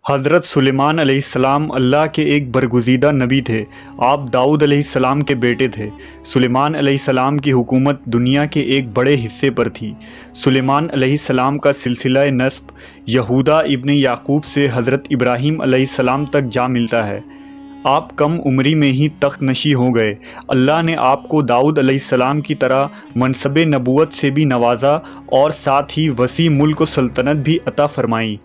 حضرت سلیمان علیہ السلام اللہ کے ایک برگزیدہ نبی تھے۔ آپ داؤد علیہ السلام کے بیٹے تھے۔ سلیمان علیہ السلام کی حکومت دنیا کے ایک بڑے حصے پر تھی۔ سلیمان علیہ السلام کا سلسلہ نسب یہودا ابن یعقوب سے حضرت ابراہیم علیہ السلام تک جا ملتا ہے۔ آپ کم عمری میں ہی تخت نشین ہو گئے۔ اللہ نے آپ کو داؤد علیہ السلام کی طرح منصب نبوت سے بھی نوازا اور ساتھ ہی وسیع ملک و سلطنت بھی عطا فرمائی۔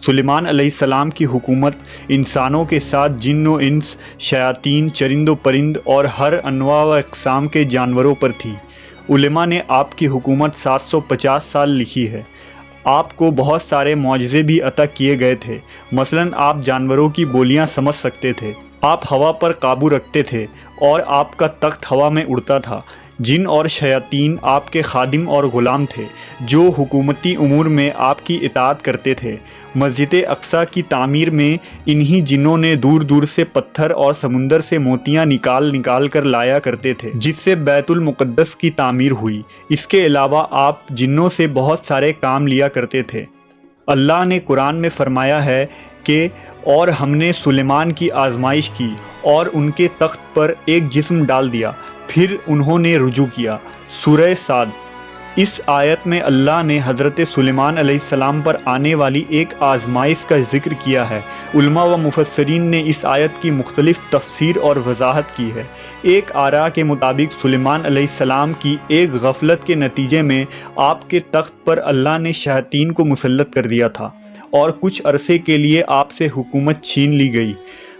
سلیمان علیہ السلام کی حکومت انسانوں کے ساتھ جن و انس، شیاطین، چرند و پرند اور ہر انواع و اقسام کے جانوروں پر تھی۔ علماء نے آپ کی حکومت 750 سال لکھی ہے۔ آپ کو بہت سارے معجزے بھی عطا کیے گئے تھے۔ مثلاً آپ جانوروں کی بولیاں سمجھ سکتے تھے، آپ ہوا پر قابو رکھتے تھے اور آپ کا تخت ہوا میں اڑتا تھا۔ جن اور شیاطین آپ کے خادم اور غلام تھے جو حکومتی امور میں آپ کی اطاعت کرتے تھے۔ مسجد اقصیٰ کی تعمیر میں انہی جنوں نے دور دور سے پتھر اور سمندر سے موتیاں نکال کر لایا کرتے تھے، جس سے بیت المقدس کی تعمیر ہوئی۔ اس کے علاوہ آپ جنوں سے بہت سارے کام لیا کرتے تھے۔ اللہ نے قرآن میں فرمایا ہے کہ اور ہم نے سلیمان کی آزمائش کی اور ان کے تخت پر ایک جسم ڈال دیا، پھر انہوں نے رجوع کیا۔ سورہ صاد۔ اس آیت میں اللہ نے حضرت سلیمان علیہ السلام پر آنے والی ایک آزمائش کا ذکر کیا ہے۔ علماء و مفسرین نے اس آیت کی مختلف تفسیر اور وضاحت کی ہے۔ ایک آراء کے مطابق سلیمان علیہ السلام کی ایک غفلت کے نتیجے میں آپ کے تخت پر اللہ نے شیاطین کو مسلط کر دیا تھا اور کچھ عرصے کے لیے آپ سے حکومت چھین لی گئی۔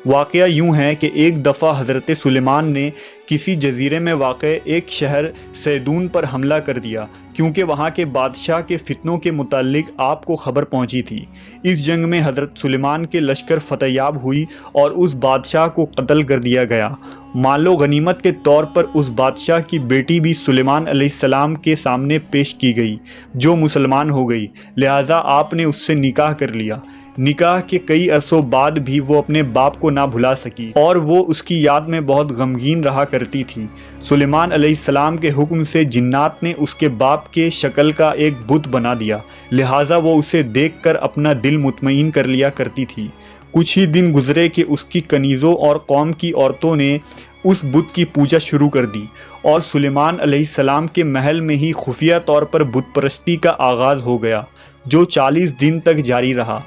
واقعہ یوں ہے کہ ایک دفعہ حضرت سلیمان نے کسی جزیرے میں واقع ایک شہر سیدون پر حملہ کر دیا، کیونکہ وہاں کے بادشاہ کے فتنوں کے متعلق آپ کو خبر پہنچی تھی۔ اس جنگ میں حضرت سلیمان کے لشکر فتح یاب ہوئی اور اس بادشاہ کو قتل کر دیا گیا۔ مال و غنیمت کے طور پر اس بادشاہ کی بیٹی بھی سلیمان علیہ السلام کے سامنے پیش کی گئی، جو مسلمان ہو گئی، لہٰذا آپ نے اس سے نکاح کر لیا۔ نکاح کے کئی عرصوں بعد بھی وہ اپنے باپ کو نہ بھلا سکی اور وہ اس کی یاد میں بہت غمگین رہا کرتی تھی۔ سلیمان علیہ السلام کے حکم سے جنات نے اس کے باپ کے شکل کا ایک بت بنا دیا، لہٰذا وہ اسے دیکھ کر اپنا دل مطمئن کر لیا کرتی تھی۔ کچھ ہی دن گزرے کہ اس کی کنیزوں اور قوم کی عورتوں نے اس بت کی پوجا شروع کر دی اور سلیمان علیہ السلام کے محل میں ہی خفیہ طور پر بت پرستی کا آغاز ہو گیا، جو 40 دن تک جاری رہا۔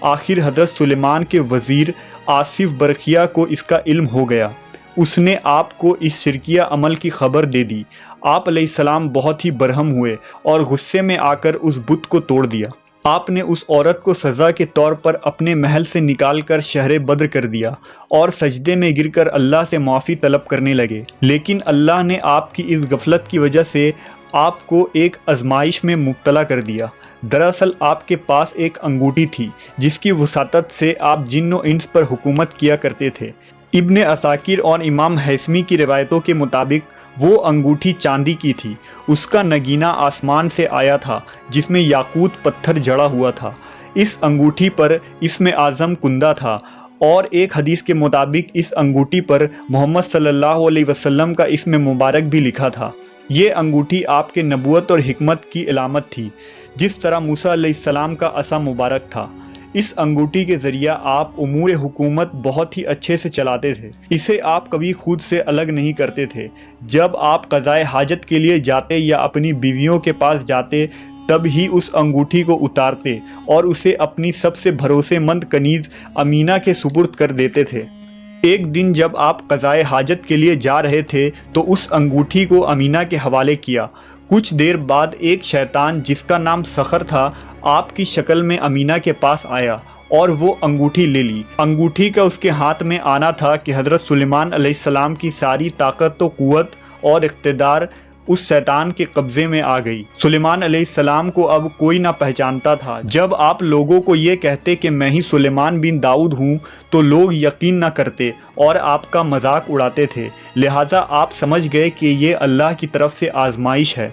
آخر حضرت سلیمان کے وزیر آصف برقیہ کو اس کا علم ہو گیا۔ اس نے آپ کو اس شرکیہ عمل کی خبر دے دی۔ آپ علیہ السلام بہت ہی برہم ہوئے اور غصے میں آ کر اس بت کو توڑ دیا۔ آپ نے اس عورت کو سزا کے طور پر اپنے محل سے نکال کر شہر بدر کر دیا اور سجدے میں گر کر اللہ سے معافی طلب کرنے لگے، لیکن اللہ نے آپ کی اس غفلت کی وجہ سے آپ کو ایک آزمائش میں مبتلا کر دیا۔ دراصل آپ کے پاس ایک انگوٹھی تھی جس کی وساطت سے آپ جن و انس پر حکومت کیا کرتے تھے۔ ابن عساکر اور امام حیثمی کی روایتوں کے مطابق وہ انگوٹھی چاندی کی تھی۔ اس کا نگینہ آسمان سے آیا تھا جس میں یاقوت پتھر جڑا ہوا تھا۔ اس انگوٹھی پر اسم اعظم کندہ تھا اور ایک حدیث کے مطابق اس انگوٹھی پر محمد صلی اللہ علیہ وسلم کا اسم مبارک بھی لکھا تھا۔ یہ انگوٹھی آپ کے نبوت اور حکمت کی علامت تھی، جس طرح موسیٰ علیہ السلام کا عصا مبارک تھا۔ اس انگوٹھی کے ذریعہ آپ امور حکومت بہت ہی اچھے سے چلاتے تھے۔ اسے آپ کبھی خود سے الگ نہیں کرتے تھے۔ جب آپ قضائے حاجت کے لیے جاتے یا اپنی بیویوں کے پاس جاتے تب ہی اس انگوٹھی کو اتارتے اور اسے اپنی سب سے بھروسے مند کنیز امینہ کے سپرد کر دیتے تھے۔ ایک دن جب آپ قضائے حاجت کے لیے جا رہے تھے تو اس انگوٹھی کو امینہ کے حوالے کیا۔ کچھ دیر بعد ایک شیطان جس کا نام سخر تھا آپ کی شکل میں امینہ کے پاس آیا اور وہ انگوٹھی لے لی۔ انگوٹھی کا اس کے ہاتھ میں آنا تھا کہ حضرت سلیمان علیہ السلام کی ساری طاقت و قوت اور اقتدار اس شیطان کے قبضے میں آ گئی۔ سلیمان علیہ السلام کو اب کوئی نہ پہچانتا تھا۔ جب آپ لوگوں کو یہ کہتے کہ میں ہی سلیمان بن داؤد ہوں تو لوگ یقین نہ کرتے اور آپ کا مذاق اڑاتے تھے، لہٰذا آپ سمجھ گئے کہ یہ اللہ کی طرف سے آزمائش ہے۔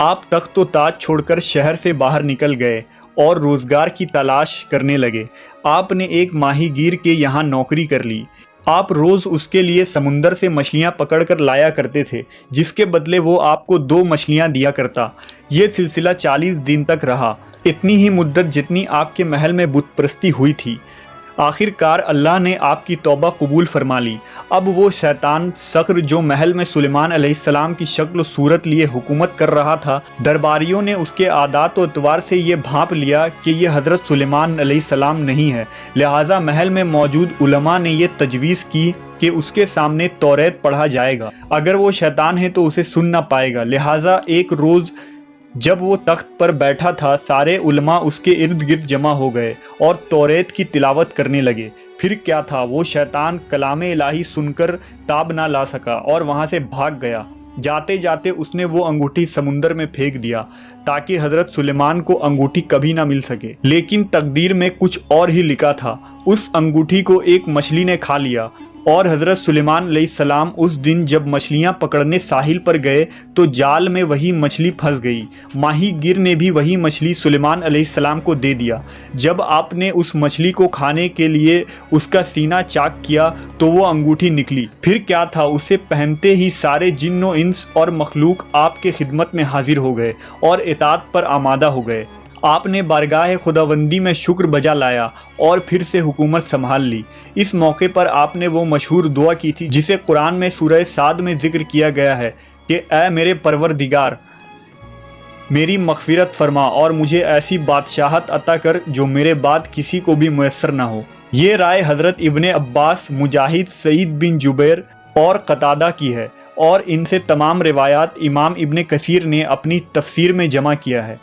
آپ تخت و تاج چھوڑ کر شہر سے باہر نکل گئے اور روزگار کی تلاش کرنے لگے۔ آپ نے ایک ماہی گیر کے یہاں نوکری کر لی۔ آپ روز اس کے لیے سمندر سے مچھلیاں پکڑ کر لایا کرتے تھے، جس کے بدلے وہ آپ کو 2 مچھلیاں دیا کرتا۔ یہ سلسلہ 40 دن تک رہا، اتنی ہی مدت جتنی آپ کے محل میں بت پرستی ہوئی تھی۔ آخر کار اللہ نے آپ کی توبہ قبول فرما لی۔ اب وہ شیطان صقر جو محل میں سلیمان علیہ السلام کی شکل و صورت لیے حکومت کر رہا تھا، درباریوں نے اس کے عادات و اطوار سے یہ بھانپ لیا کہ یہ حضرت سلیمان علیہ السلام نہیں ہے، لہٰذا محل میں موجود علماء نے یہ تجویز کی کہ اس کے سامنے توریت پڑھا جائے گا، اگر وہ شیطان ہے تو اسے سن نہ پائے گا۔ لہٰذا ایک روز جب وہ تخت پر بیٹھا تھا، سارے علماء اس کے ارد گرد جمع ہو گئے اور توریت کی تلاوت کرنے لگے۔ پھر کیا تھا، وہ شیطان کلام الہی سن کر تاب نہ لا سکا اور وہاں سے بھاگ گیا۔ جاتے جاتے اس نے وہ انگوٹھی سمندر میں پھینک دیا تاکہ حضرت سلیمان کو انگوٹھی کبھی نہ مل سکے، لیکن تقدیر میں کچھ اور ہی لکھا تھا۔ اس انگوٹھی کو ایک مچھلی نے کھا لیا اور حضرت سلیمان علیہ السلام اس دن جب مچھلیاں پکڑنے ساحل پر گئے تو جال میں وہی مچھلی پھنس گئی۔ ماہی گیر نے بھی وہی مچھلی سلیمان علیہ السلام کو دے دیا۔ جب آپ نے اس مچھلی کو کھانے کے لیے اس کا سینہ چاک کیا تو وہ انگوٹھی نکلی۔ پھر کیا تھا، اسے پہنتے ہی سارے جن و انس اور مخلوق آپ کے خدمت میں حاضر ہو گئے اور اطاعت پر آمادہ ہو گئے۔ آپ نے بارگاہ خداوندی میں شکر بجا لایا اور پھر سے حکومت سنبھال لی۔ اس موقع پر آپ نے وہ مشہور دعا کی تھی جسے قرآن میں سورہ صاد میں ذکر کیا گیا ہے کہ اے میرے پروردگار، میری مغفرت فرما اور مجھے ایسی بادشاہت عطا کر جو میرے بعد کسی کو بھی میسر نہ ہو۔ یہ رائے حضرت ابن عباس، مجاہد، سعید بن جبیر اور قتادہ کی ہے، اور ان سے تمام روایات امام ابن کثیر نے اپنی تفسیر میں جمع کیا ہے۔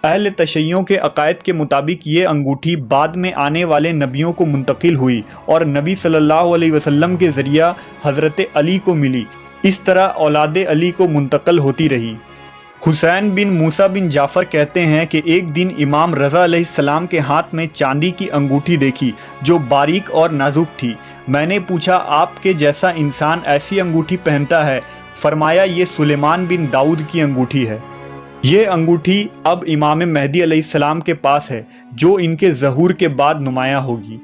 اہل تشیعوں کے عقائد کے مطابق یہ انگوٹھی بعد میں آنے والے نبیوں کو منتقل ہوئی اور نبی صلی اللہ علیہ وسلم کے ذریعہ حضرت علی کو ملی، اس طرح اولاد علی کو منتقل ہوتی رہی۔ حسین بن موسیٰ بن جعفر کہتے ہیں کہ ایک دن امام رضا علیہ السلام کے ہاتھ میں چاندی کی انگوٹھی دیکھی جو باریک اور نازک تھی۔ میں نے پوچھا، آپ کے جیسا انسان ایسی انگوٹھی پہنتا ہے؟ فرمایا، یہ سلیمان بن داؤد کی انگوٹھی ہے۔ یہ انگوٹھی اب امام مہدی علیہ السلام کے پاس ہے جو ان کے ظہور کے بعد نمایاں ہوگی۔